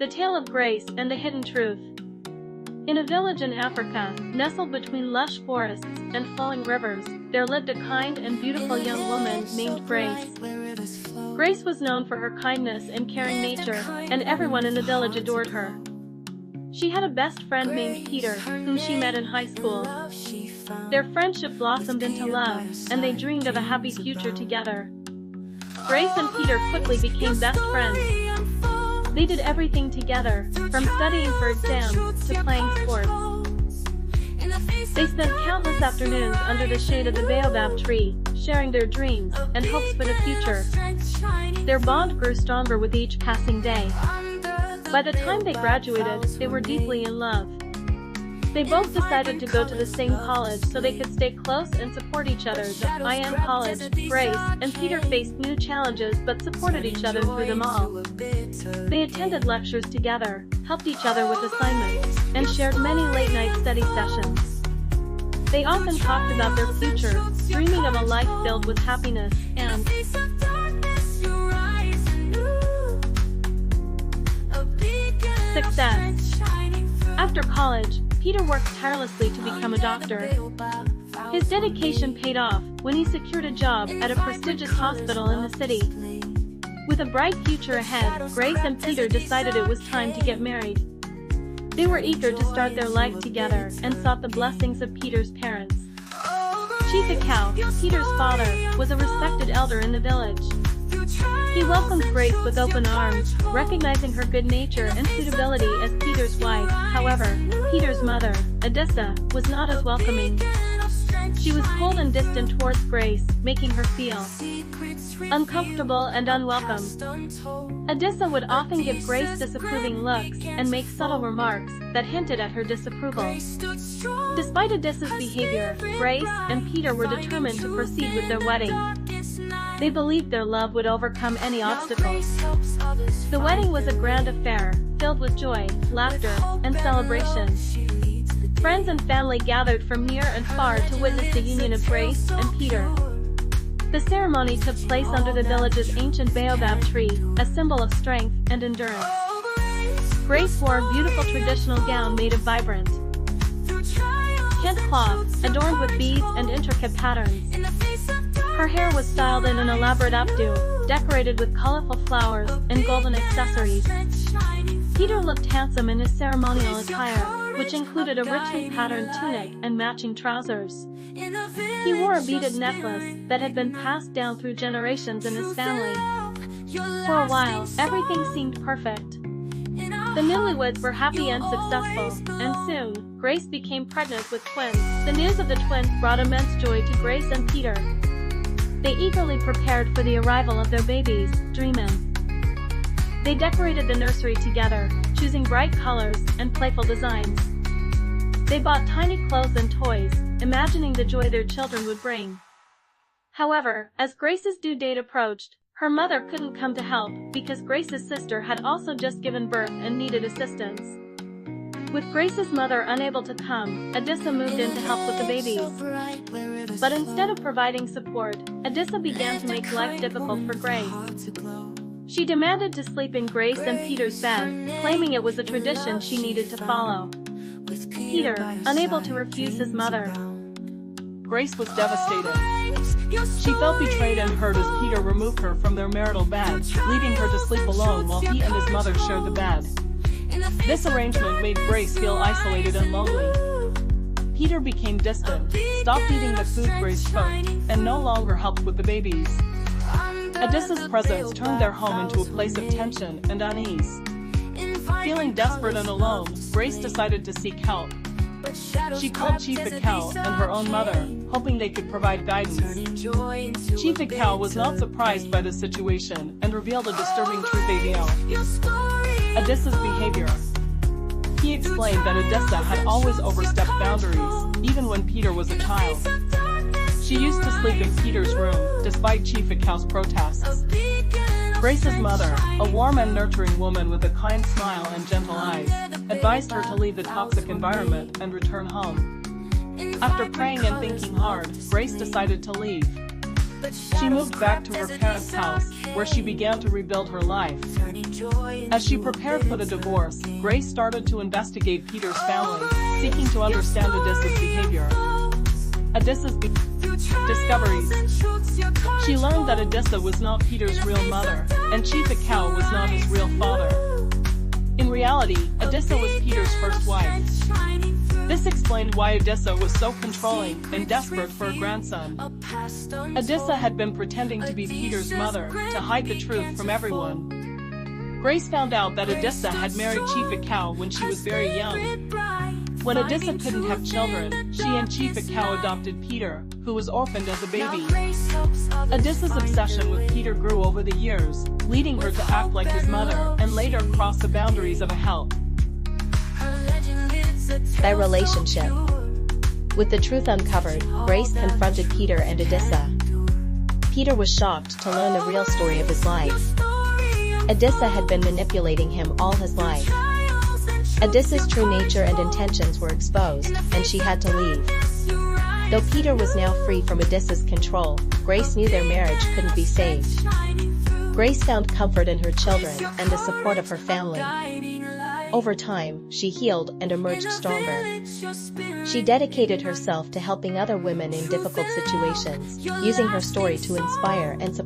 The Tale of Grace and the Hidden Truth. In a village in Africa, nestled between lush forests and flowing rivers, there lived a kind and beautiful young woman named Grace. Grace was known for her kindness and caring nature, and everyone in the village adored her. She had a best friend named Peter, whom she met in high school. Their friendship blossomed into love, and they dreamed of a happy future together. Grace and Peter quickly became best friends. They did everything together, from studying for exams to playing sports. They spent countless afternoons under the shade of the baobab tree, sharing their dreams and hopes for the future. Their bond grew stronger with each passing day. By the time they graduated, they were deeply in love. They both decided to go to the same college so they could stay close and support each other. In college, Grace and Peter faced new challenges but supported each other through them all. They attended lectures together, helped each other with assignments, and shared many late-night study sessions. They often talked about their future, dreaming of a life filled with happiness and success. After college, Peter worked tirelessly to become a doctor. His dedication paid off when he secured a job at a prestigious hospital in the city. With a bright future ahead, Grace and Peter decided it was time to get married. They were eager to start their life together and sought the blessings of Peter's parents. Chief Ikau, Peter's father, was a respected elder in the village. He welcomed Grace with open arms, recognizing her good nature and suitability as Peter's wife. However, Peter's mother, Adisa, was not as welcoming. She was cold and distant towards Grace, making her feel uncomfortable and unwelcome. Adisa would often give Grace disapproving looks and make subtle remarks that hinted at her disapproval. Despite Adisa's behavior, Grace and Peter were determined to proceed with their wedding. They believed their love would overcome any obstacles. The wedding was a grand affair, filled with joy, laughter, and celebration. Friends and family gathered from near and far to witness the union of Grace and Peter. The ceremony took place under the village's ancient baobab tree, a symbol of strength and endurance. Grace wore a beautiful traditional gown made of vibrant kente cloth, adorned with beads and intricate patterns. Her hair was styled in an elaborate updo, decorated with colorful flowers and golden accessories. Peter looked handsome in his ceremonial attire, which included a richly patterned tunic and matching trousers. He wore a beaded necklace that had been passed down through generations in his family. For a while, everything seemed perfect. The newlyweds were happy and successful, and soon, Grace became pregnant with twins. The news of the twins brought immense joy to Grace and Peter. They eagerly prepared for the arrival of their babies, dreaming. They decorated the nursery together, choosing bright colors and playful designs. They bought tiny clothes and toys, imagining the joy their children would bring. However, as Grace's due date approached, her mother couldn't come to help because Grace's sister had also just given birth and needed assistance. With Grace's mother unable to come, Adisa moved in to help with the babies. But instead of providing support, Adisa began to make life difficult for Grace. She demanded to sleep in Grace and Peter's bed, claiming it was a tradition she needed to follow. Peter, unable to refuse his mother. Grace was devastated. She felt betrayed and hurt as Peter removed her from their marital bed, leaving her to sleep alone while he and his mother shared the bed. This arrangement made Grace feel isolated and lonely. Peter became distant, stopped eating the food Grace cooked, and no longer helped with the babies. Adisa's presence turned their home into a place of tension and unease. Feeling desperate and alone, Grace decided to seek help. She called Chief Ikau and her own mother, hoping they could provide guidance. Chief Ikau was not surprised by the situation and revealed a disturbing truth about Adisa's behavior. He explained that Adisa had always overstepped boundaries, even when Peter was a child. She used to sleep in Peter's room, despite Chief Ikau's protests. Grace's mother, a warm and nurturing woman with a kind smile and gentle eyes, advised her to leave the toxic environment and return home. After praying and thinking hard, Grace decided to leave. She moved back to her parents' house, where she began to rebuild her life. As she prepared for the divorce, Grace started to investigate Peter's family, seeking to understand Adisa's behavior. Adisa's discoveries. She learned that Adisa was not Peter's real mother, and Chief Cow was not his real father. In reality, Adisa was Peter's first wife. This explained why Adisa was so controlling and desperate for a grandson. Adisa had been pretending to be Peter's mother, to hide the truth from everyone. Grace found out that Adisa had married Chief Cow when she was very young. When Adisa couldn't have children, she and Chief Cow adopted Peter, who was orphaned as a baby. Adisa's obsession with Peter grew over the years, leading her to act like his mother and later cross the boundaries of a help. Their relationship. With the truth uncovered, Grace confronted Peter and Adisa. Peter was shocked to learn the real story of his life. Adisa had been manipulating him all his life. Adisa's true nature and intentions were exposed, and she had to leave. Though Peter was now free from Adisa's control, Grace knew their marriage couldn't be saved. Grace found comfort in her children and the support of her family. Over time, she healed and emerged stronger. She dedicated herself to helping other women in difficult situations, using her story to inspire and support